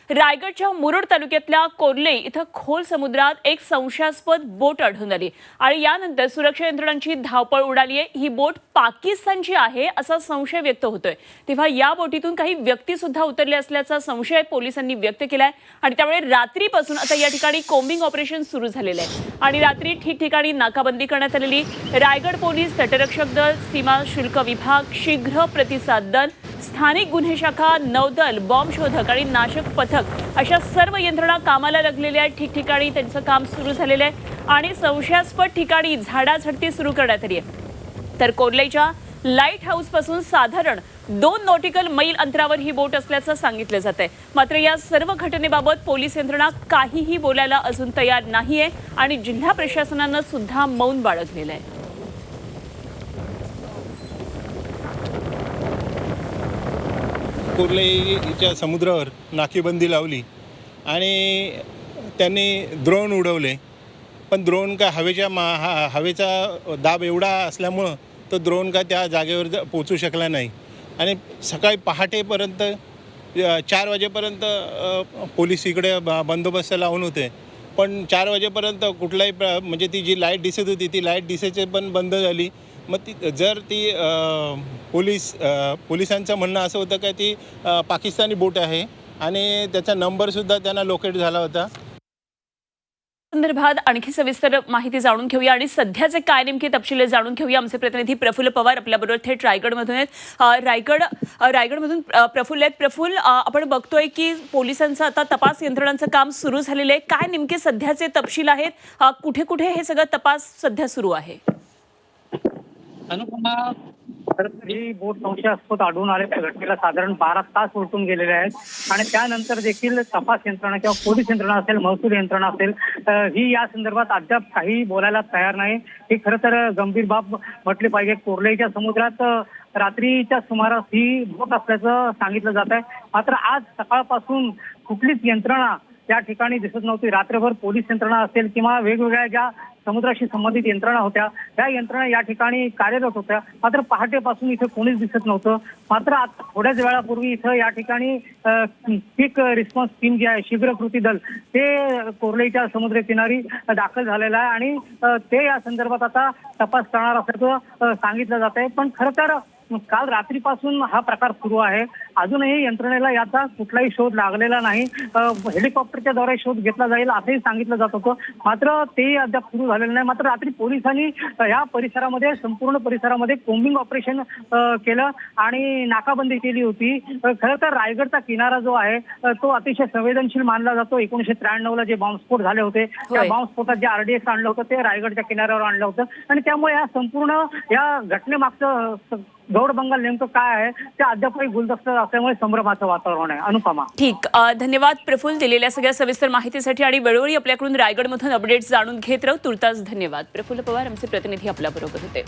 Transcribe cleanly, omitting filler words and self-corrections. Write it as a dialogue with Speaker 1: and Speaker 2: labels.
Speaker 1: रायगडच्या मुरुड तालुक्यातल्या कोर्ले इथं खोल समुद्रात एक संशयास्पद बोट आढळून आली आणि यानंतर सुरक्षा यंत्रणांची धावपळ उडाली आहे। ही बोट पाकिस्तानची आहे असा संशय व्यक्त होतोय। तेव्हा या बोटीतून काही व्यक्ती सुद्धा उतरले असल्याचा संशय पोलिसांनी व्यक्त केलाय आणि त्यामुळे रात्रीपासून आता या ठिकाणी कोम्बिंग ऑपरेशन सुरू झालेलं आहे आणि रात्री ठिकठिकाणी नाकाबंदी करण्यात आलेली। रायगड पोलीस, तटरक्षक दल, सीमा शुल्क विभाग, शीघ्र प्रतिसाद दल, स्थानिक गुन्हे शाखा, नौदल, बॉम्ब शोधक आणि नाशक पथक अशा सर्व यंत्रणा कामाला लागलेल्या आहेत। ठिकठिकाणी त्यांचं काम सुरू झालेलं आहे आणि संशयास्पद ठिकाणी झाडाझडती सुरू करण्यात आली आहे। तर कोर्लेच्या लाईट हाऊस पासून साधारण 2 नॉटिकल मैल अंतरावर ही बोट असल्याचं सांगितलं जात आहे। मात्र या सर्व घटनेबाबत पोलीस यंत्रणा काहीही बोलायला अजून तयार नाहीये आणि जिल्हा प्रशासनानं सुद्धा मौन बाळगलेलं आहे।
Speaker 2: कोर्लेच्या समुद्रावर नाकेबंदी लावली आणि त्यांनी ड्रोन उडवले, पण ड्रोन का हवेचा दाब एवढा असल्यामुळं तो ड्रोन का त्या जागेवर पोचू शकला नाही आणि सकाळी पहाटेपर्यंत 4 वाजेपर्यंत पोलीस इकडे बंदोबस्त लावून होते, पण 4 वाजेपर्यंत कुठलाही म्हणजे ती जी लाईट दिसत होती ती लाईट दिसायची पण बंद झाली। मग ती पोलिसांचं म्हणणं असं होतं का ती पाकिस्तानी बोट आहे आणि त्याचा नंबरसुद्धा त्यांना लोकेट झाला होता।
Speaker 1: संदर्भात आणखी सविस्तर माहिती जाणून घेऊया आणि सध्याचे काय नेमके तपशील जाणून घेऊया। आमचे प्रतिनिधी प्रफुल्ल पवार आपल्याबरोबर थेट रायगडमधून आहेत। रायगडमधून प्रफुल्ल आहेत। प्रफुल्ल, आपण बघतोय की पोलिसांचं आता तपास यंत्रणांचं काम सुरू झालेलं आहे। काय नेमके सध्याचे तपशील आहेत? कुठे कुठे हे सगळं तपास सध्या सुरू आहे?
Speaker 3: अनुपमा, ही बोट संशयास्पद आढळून आल्याच्या घटनेला साधारण 12 तास उलटून गेलेले आहेत आणि त्यानंतर देखील तपास यंत्रणा किंवा पोलीस यंत्रणा असेल, महसूल यंत्रणा असेल, ही या संदर्भात अद्याप काही बोलायला तयार नाही। ही खरं तर गंभीर बाब म्हटली पाहिजे। कोर्लेच्या समुद्रात रात्रीच्या सुमारास ही बोट असल्याचं सांगितलं जात आहे। मात्र आज सकाळपासून कुठलीच यंत्रणा या ठिकाणी दिसत नव्हती। रात्रभर पोलीस यंत्रणा असेल किंवा वेगवेगळ्या ज्या समुद्राशी संबंधित यंत्रणा होत्या त्या यंत्रणा या ठिकाणी कार्यरत होत्या, मात्र पहाटेपासून इथे कोणीच दिसत नव्हतं। मात्र आता थोड्याच वेळापूर्वी इथं या ठिकाणी क्विक रिस्पॉन्स टीम जी आहे, शीघ्र कृती दल, ते कोर्लेच्या समुद्र किनारी दाखल झालेलं आहे आणि ते या संदर्भात आता तपास करणार असल्याचं सांगितलं जात आहे। पण खरं तर काल रात्रीपासून हा प्रकार सुरू आहे। अजूनही यंत्रणेला याचा कुठलाही शोध लागलेला नाही। हेलिकॉप्टरच्या द्वारे शोध घेतला जाईल असंही सांगितलं जात होतं, मात्र ते अद्याप सुरू झालेलं नाही। मात्र रात्री पोलिसांनी या परिसरामध्ये, संपूर्ण परिसरामध्ये कोम्बिंग ऑपरेशन केलं आणि नाकाबंदी केली होती। खरं तर रायगडचा किनारा जो आहे तो अतिशय संवेदनशील मानला जातो। 1993ला जे बॉम्बस्फोट झाले होते त्या बॉम्बस्फोटात जे RDX आणलं होतं ते रायगडच्या किनाऱ्यावर आणलं होतं आणि त्यामुळे या संपूर्ण या घटनेमागचं गौडबंगाल नेमकं काय आहे ते अद्यापही गुलदस्त असल्यामुळे संभ्रमाचं वातावरण आहे। अनुपमा, ठीक,
Speaker 1: धन्यवाद प्रफुल्ल दिलेल्या सगळ्या सविस्तर माहितीसाठी आणि वेळोवेळी आपल्याकडून रायगडमधून अपडेट्स जाणून घेत राहू। तुर्तास धन्यवाद। प्रफुल्ल पवार आमचे प्रतिनिधी आपल्याबरोबर होते।